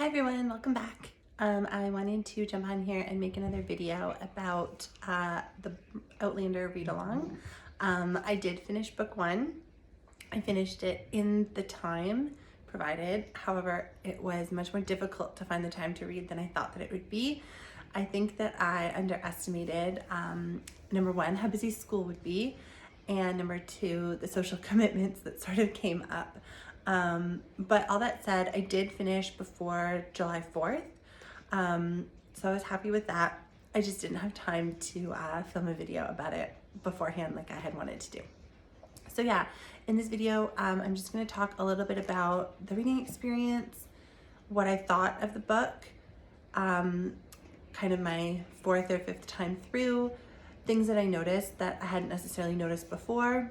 Hi everyone, welcome back. I wanted to jump on here and make another video about the Outlander read-along. I did finish book one. I finished it in the time provided. However, it was much more difficult to find the time to read than I thought that it would be. I think that I underestimated, number one, how busy school would be, and number two, the social commitments that sort of came up. But all that said, I did finish before July 4th. So I was happy with that. I just didn't have time to film a video about it beforehand like I had wanted to do. So yeah, in this video, I'm just going to talk a little bit about the reading experience, what I thought of the book, kind of my fourth or fifth time through, things that I noticed that I hadn't necessarily noticed before,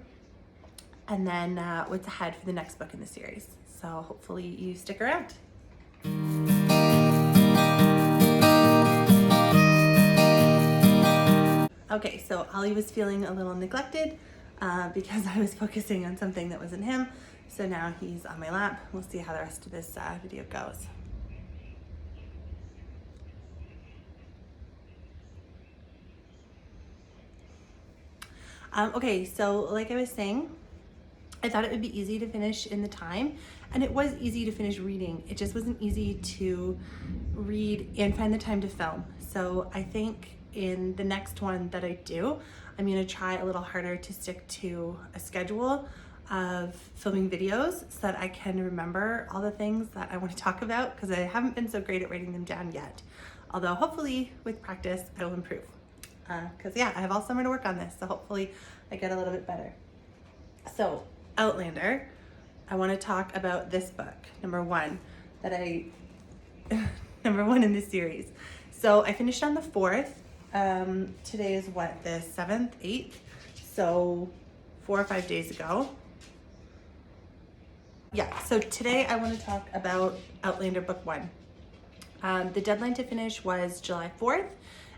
and then what's ahead for the next book in the series. So hopefully you stick around. Okay, so Ollie was feeling a little neglected because I was focusing on something that wasn't him. So now he's on my lap. We'll see how the rest of this video goes. Okay, so like I was saying, I thought it would be easy to finish in the time, and it was easy to finish reading. It just wasn't easy to read and find the time to film. So I think in the next one that I do, I'm gonna try a little harder to stick to a schedule of filming videos so that I can remember all the things that I want to talk about, because I haven't been so great at writing them down yet. Although hopefully with practice I will improve. Because yeah, I have all summer to work on this, so hopefully I get a little bit better. So Outlander, I want to talk about this book, number one in this series. So I finished on the 4th. Today is what, the 7th, 8th? So 4 or 5 days ago. Yeah, so today I want to talk about Outlander book one. The deadline to finish was July 4th,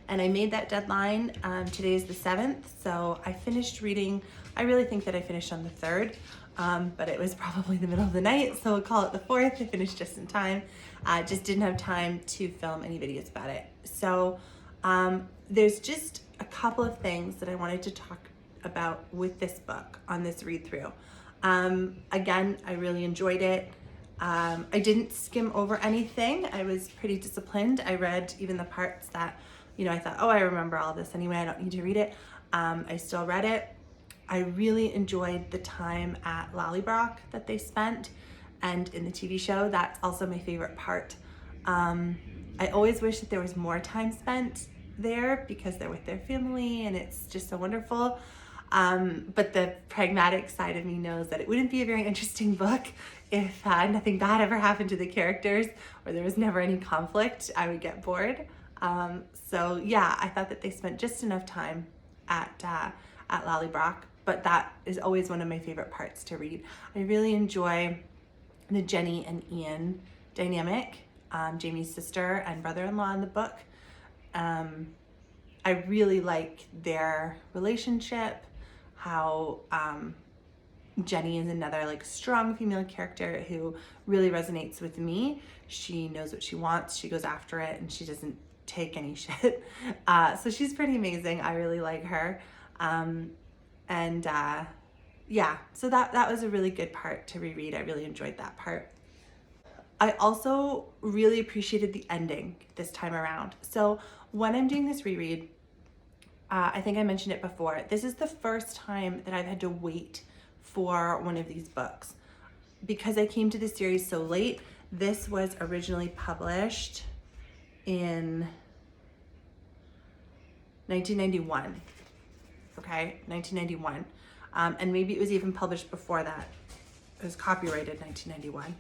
and I made that deadline. Today is the 7th, so I finished reading. I really think that I finished on the 3rd, but it was probably the middle of the night, so we'll call it the 4th. I finished just in time. Just didn't have time to film any videos about it. So there's just a couple of things that I wanted to talk about with this book on this read through. Again, I really enjoyed it. I didn't skim over anything. I was pretty disciplined. I read even the parts that, I thought, oh, I remember all this anyway, I don't need to read it. I still read it. I really enjoyed the time at Lallybroch that they spent, and in the TV show, that's also my favorite part. I always wish that there was more time spent there because they're with their family and it's just so wonderful. But the pragmatic side of me knows that it wouldn't be a very interesting book if nothing bad ever happened to the characters or there was never any conflict. I would get bored. So yeah, I thought that they spent just enough time at Lallybroch, but that is always one of my favorite parts to read. I really enjoy the Jenny and Ian dynamic, Jamie's sister and brother-in-law in the book. I really like their relationship, how Jenny is another strong female character who really resonates with me. She knows what she wants, she goes after it, and she doesn't take any shit. So she's pretty amazing. I really like her. Yeah, so that was a really good part to reread. I really enjoyed that part. I also really appreciated the ending this time around. So when I'm doing this reread, I think I mentioned it before, this is the first time that I've had to wait for one of these books. Because I came to the series so late, this was originally published in 1991. Okay, 1991. And maybe it was even published before that. It was copyrighted 1991.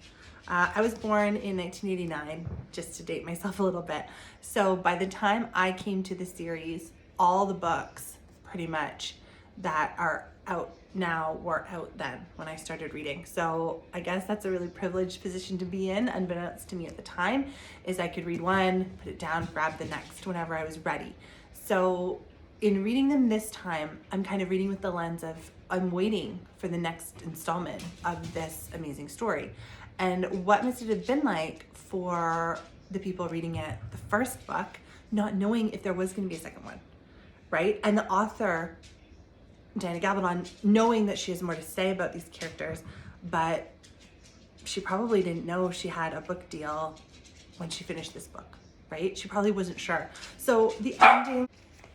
I was born in 1989, just to date myself a little bit. So by the time I came to the series, all the books pretty much that are out now were out then when I started reading. So I guess that's a really privileged position to be in, unbeknownst to me at the time, is I could read one, put it down, grab the next whenever I was ready. So in reading them this time, I'm kind of reading with the lens of I'm waiting for the next installment of this amazing story. And what must it have been like for the people reading it, the first book, not knowing if there was going to be a second one, right? And the author, Diana Gabaldon, knowing that she has more to say about these characters, but she probably didn't know she had a book deal when she finished this book, right? She probably wasn't sure. So the ending,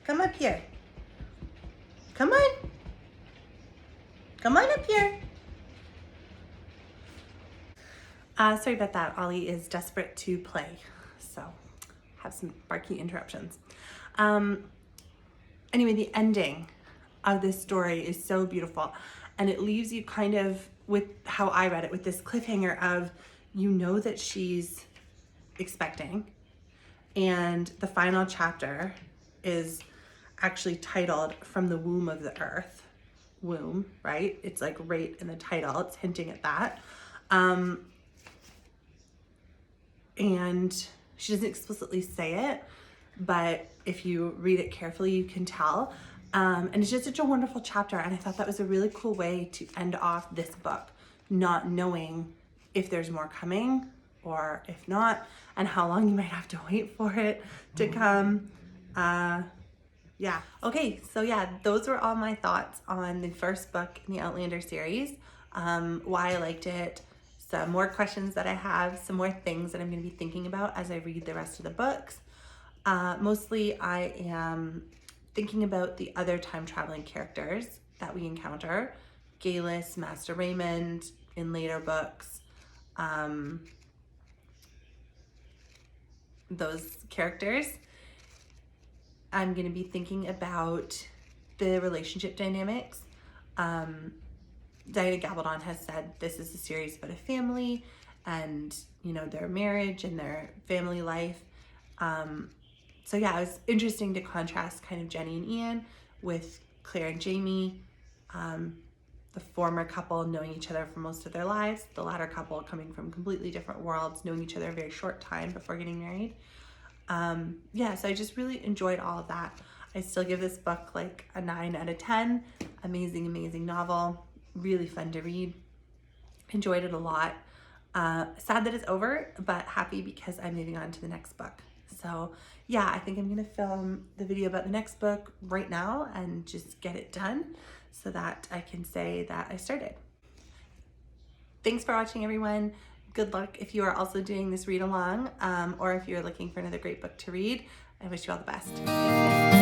come up here. Come on. Come on up here. Sorry about that. Ollie is desperate to play, so have some barky interruptions. Anyway, the ending of this story is so beautiful, and it leaves you kind of with how I read it, with this cliffhanger of, you know that she's expecting, and the final chapter is actually titled From the Womb of the Earth. Womb, right? It's like right in the title, it's hinting at that. And she doesn't explicitly say it, but if you read it carefully, you can tell. And it's just such a wonderful chapter. And I thought that was a really cool way to end off this book, not knowing if there's more coming or if not, and how long you might have to wait for it to come. Yeah. Okay, so yeah, those were all my thoughts on the first book in the Outlander series, why I liked it, some more questions that I have, some more things that I'm going to be thinking about as I read the rest of the books. Mostly I am thinking about the other time traveling characters that we encounter, Galus, Master Raymond in later books, those characters. I'm going to be thinking about the relationship dynamics. Diana Gabaldon has said this is a series about a family and, you know, their marriage and their family life. So yeah, it was interesting to contrast kind of Jenny and Ian with Claire and Jamie, the former couple knowing each other for most of their lives, the latter couple coming from completely different worlds, knowing each other a very short time before getting married. Yeah, so I just really enjoyed all of that. I still give this book like a 9 out of 10. Amazing, amazing novel. Really fun to read. Enjoyed it a lot. Sad that it's over, but happy because I'm moving on to the next book. So yeah, I think I'm gonna film the video about the next book right now and just get it done so that I can say that I started. Thanks for watching, everyone. Good luck if you are also doing this read along, or if you're looking for another great book to read. I wish you all the best.